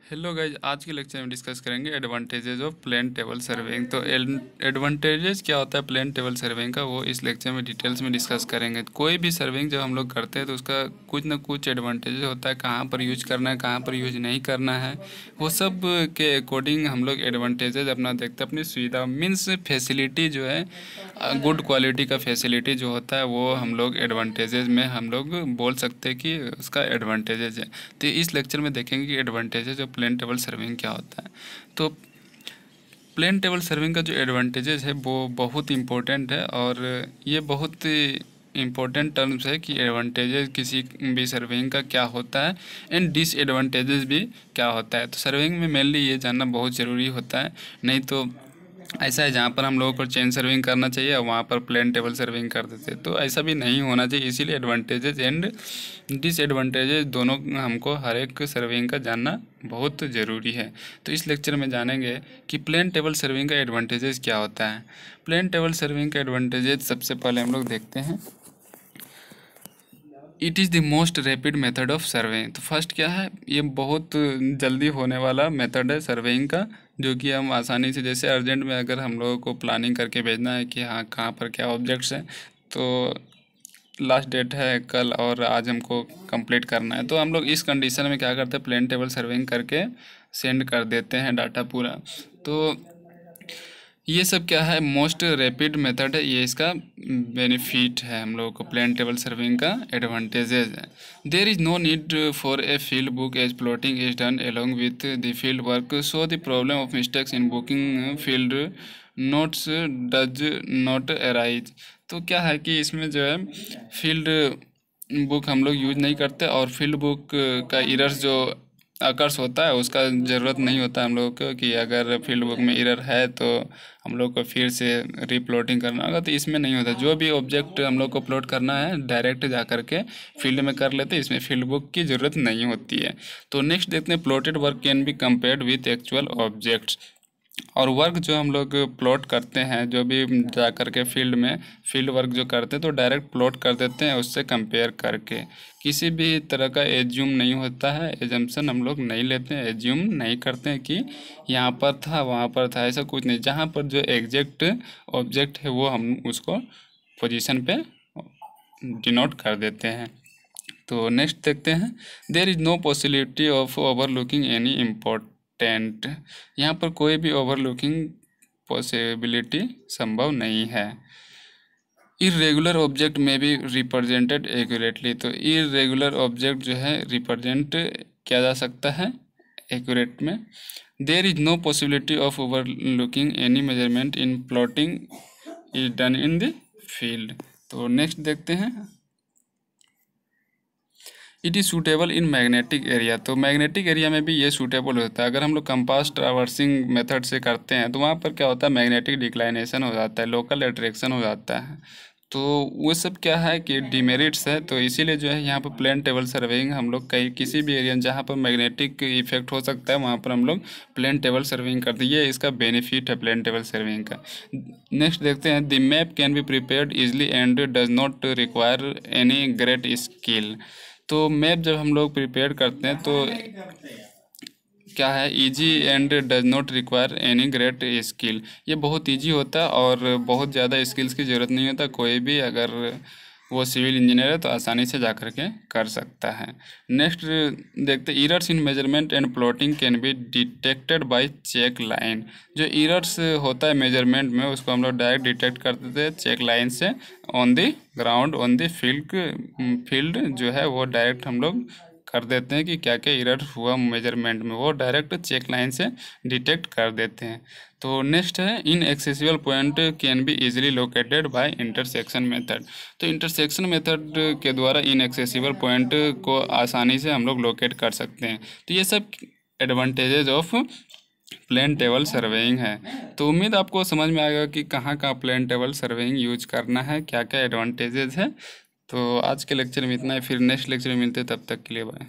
Hello guys, आज के lecture में डिस्कस करेंगे advantages of plane table surveying. तो एडवांटेजेस क्या होता है प्लेन टेबल सर्वेइंग का, वो इस लेक्चर में डिटेल्स में डिस्कस करेंगे। कोई भी सर्वेइंग जब हम लोग करते हैं तो उसका कुछ ना कुछ एडवांटेजेस होता है, कहाँ पर यूज करना है कहाँ पर यूज नहीं करना है, वो सब के अकॉर्डिंग हम लोग एडवांटेजेस अपना देखते हैं। अपनी सुविधा मीन्स फैसिलिटी जो है, गुड क्वालिटी का फैसिलिटी जो होता है वो हम लोग एडवांटेजेस में हम लोग बोल सकते हैं कि उसका एडवांटेजेस है। तो इस लेक्चर में देखेंगे कि advantages of plane table surveying क्या होता है। तो प्लेन टेबल सर्विंग का जो एडवांटेजेस है वो बहुत इम्पोर्टेंट है, और ये बहुत इम्पोर्टेंट टर्म्स है कि एडवांटेजेस किसी भी सर्विंग का क्या होता है एंड डिसएडवांटेजेस भी क्या होता है। तो सर्विंग में मेनली ये जानना बहुत ज़रूरी होता है, नहीं तो ऐसा है जहाँ पर हम लोगों को चेन सर्विंग करना चाहिए और वहाँ पर प्लेन टेबल सर्विंग कर देते हैं, तो ऐसा भी नहीं होना चाहिए। इसीलिए एडवांटेजेस एंड डिसएडवांटेजेस दोनों हमको हर एक सर्विंग का जानना बहुत ज़रूरी है। तो इस लेक्चर में जानेंगे कि प्लेन टेबल सर्विंग का एडवांटेजेस क्या होता है। प्लेन टेबल सर्विंग का एडवांटेजेस सबसे पहले हम लोग देखते हैं, it is the most rapid method of surveying. तो फर्स्ट क्या है, ये बहुत जल्दी होने वाला मेथड है सर्वेइंग का, जो कि हम आसानी से, जैसे अर्जेंट में अगर हम लोगों को प्लानिंग करके भेजना है कि हाँ कहाँ पर क्या ऑब्जेक्ट्स हैं, तो लास्ट डेट है कल और आज हमको कंप्लीट करना है, तो हम लोग इस कंडीशन में क्या करते हैं, प्लेन टेबल सर्विंग करके सेंड कर देते हैं डाटा पूरा। तो ये सब क्या है, मोस्ट रैपिड मेथड है, ये इसका बेनिफिट है हम लोगों को। प्लेन टेबल सर्विंग का एडवांटेजेस है, there is no need for a field book as plotting is done along with the field work, so the problem of mistakes in booking field notes does not arise. तो क्या है कि इसमें जो है field book हम लोग use नहीं करते, और फील्ड बुक का एरर्स जो अकर्स होता है उसका ज़रूरत नहीं होता हम लोग को, कि अगर फील्ड बुक में एरर है तो हम लोग को फिर से रीप्लॉटिंग करना होगा। तो इसमें नहीं होता, जो भी ऑब्जेक्ट हम लोग को प्लॉट करना है डायरेक्ट जा करके फील्ड में कर लेते हैं, इसमें फील्ड बुक की ज़रूरत नहीं होती है। तो नेक्स्ट देखते हैं, plotted work can be compared with actual objects. और वर्क जो हम लोग प्लॉट करते हैं, जो भी जा करके फील्ड में फील्ड वर्क जो करते हैं, तो डायरेक्ट प्लॉट कर देते हैं उससे कंपेयर करके। किसी भी तरह का एज्यूम नहीं होता है, एजम्पशन हम लोग नहीं लेते हैं, एज्यूम नहीं करते हैं कि यहाँ पर था वहाँ पर था, ऐसा कुछ नहीं। जहाँ पर जो एग्जैक्ट ऑब्जेक्ट है वो हम उसको पोजीशन पे डिनोट कर देते हैं। तो नेक्स्ट देखते हैं, there is no possibility of overlooking any important. यहाँ पर कोई भी ओवरलुकिंग पॉसिबिलिटी संभव नहीं है। इरेगुलर ऑब्जेक्ट में भी रिप्रेजेंटेड एक्यूरेटली। तो इरेगुलर ऑब्जेक्ट जो है रिप्रेजेंट किया जा सकता है एक्यूरेट में। There is no possibility of overlooking any measurement in plotting is done in the field. तो नेक्स्ट देखते हैं, it is suitable in magnetic area. तो मैग्नेटिक एरिया में भी ये सूटेबल होता है। अगर हम लोग कंपास ट्रावर्सिंग मेथड से करते हैं तो वहाँ पर क्या होता है, मैग्नेटिक डिक्लाइनेशन हो जाता है, लोकल अट्रैक्शन हो जाता है। तो वो सब क्या है कि डिमेरिट्स है। तो इसीलिए जो है यहाँ पर प्लेन टेबल सर्वेइंग हम लोग कहीं किसी भी एरिया जहाँ पर मैग्नेटिक इफेक्ट हो सकता है वहाँ पर हम लोग प्लेन टेबल सर्वेइंग करते हैं। ये इसका बेनिफिट है प्लेन टेबल सर्वेइंग का। नेक्स्ट देखते हैं, the map can be prepared easily and does not require any great skill. तो मैप जब हम लोग प्रिपेयर करते हैं तो क्या है, easy and does not require any great skill. ये बहुत इजी होता है और बहुत ज़्यादा स्किल्स की ज़रूरत नहीं होता। कोई भी अगर वो सिविल इंजीनियर है तो आसानी से जा कर के कर सकता है। नेक्स्ट देखते हैं, errors in measurement and plotting can be detected by check line. जो एरर्स होता है मेजरमेंट में उसको हम लोग डायरेक्ट डिटेक्ट कर देते हैं चेक लाइन से, on the ground on the field जो है वो डायरेक्ट हम लोग कर देते हैं कि क्या क्या एरर हुआ मेजरमेंट में, वो डायरेक्ट चेक लाइन से डिटेक्ट कर देते हैं। तो नेक्स्ट है, inaccessible point can be easily located by intersection method. तो इंटरसेक्शन मेथड के द्वारा इन एक्सेसिबल पॉइंट को आसानी से हम लोग लोकेट कर सकते हैं। तो ये सब advantages of plane table surveying है। तो उम्मीद आपको समझ में आएगा कि कहाँ कहाँ प्लेन टेबल सर्वेइंग यूज करना है, क्या क्या एडवांटेजेस है। तो आज के लेक्चर में इतना है, फिर नेक्स्ट लेक्चर में मिलते हैं, तब तक के लिए बाय।